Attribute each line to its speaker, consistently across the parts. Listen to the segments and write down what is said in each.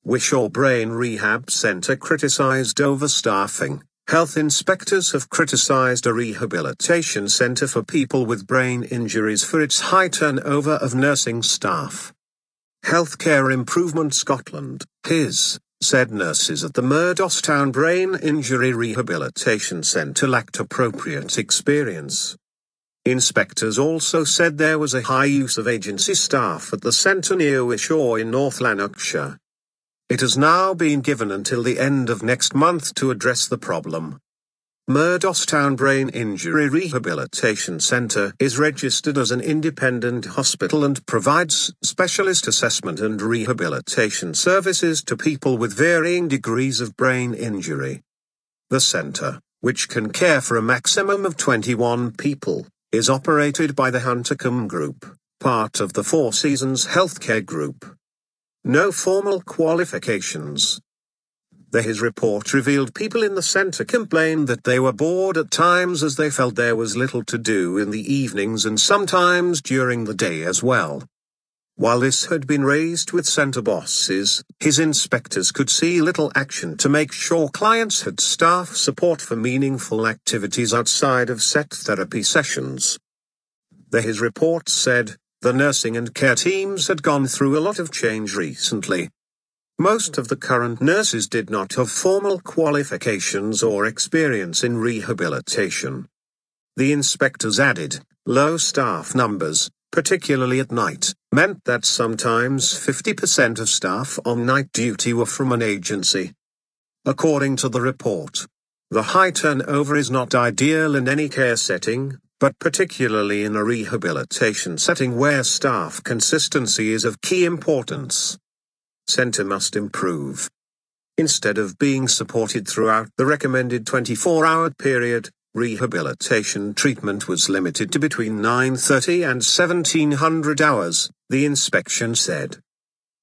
Speaker 1: News-Wishaw Brain Rehab Centre criticised overstaffing. Health inspectors have criticised a rehabilitation centre for people with brain injuries for its high turnover of nursing staff. Healthcare Improvement Scotland, HIS, said nurses at the Murdostoun Brain Injury Rehabilitation Centre lacked appropriate experience. Inspectors also said there was a high use of agency staff at the centre near Wishaw in North Lanarkshire. It has now been given until the end of next month to address the problem. Murdostoun Brain Injury Rehabilitation Centre is registered as an independent hospital and provides specialist assessment and rehabilitation services to people with varying degrees of brain injury. The centre, which can care for a maximum of 21 people, is operated by the Huntercombe Group, part of the Four Seasons Healthcare Group. No formal qualifications. His report revealed people in the centre complained that they were bored at times as they felt there was little to do in the evenings and sometimes during the day as well. While this had been raised with centre bosses, his inspectors could see little action to make sure clients had staff support for meaningful activities outside of set therapy sessions. His report said, the nursing and care teams had gone through a lot of change recently. Most of the current nurses did not have formal qualifications or experience in rehabilitation. The inspectors added, low staff numbers, particularly at night, meant that sometimes 50% of staff on night duty were from an agency. According to the report, the high turnover is not ideal in any care setting, but particularly in a rehabilitation setting where staff consistency is of key importance. Centre must improve. Instead of being supported throughout the recommended 24-hour period, rehabilitation treatment was limited to between 930 and 1700 hours, the inspection said.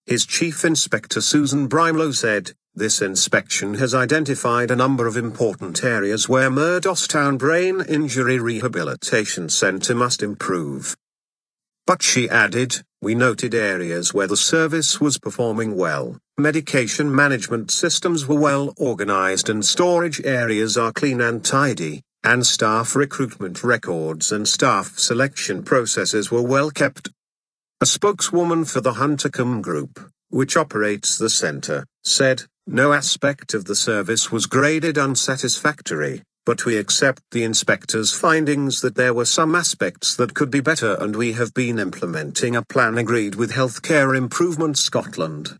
Speaker 1: His chief inspector Susan Brimlow said, this inspection has identified a number of important areas where Murdostoun Brain Injury Rehabilitation Centre must improve. But she added, we noted areas where the service was performing well, medication management systems were well organised and storage areas are clean and tidy, and staff recruitment records and staff selection processes were well kept. A spokeswoman for the Huntercombe Group, which operates the centre, said, no aspect of the service was graded unsatisfactory, but we accept the inspector's findings that there were some aspects that could be better and we have been implementing a plan agreed with Healthcare Improvement Scotland.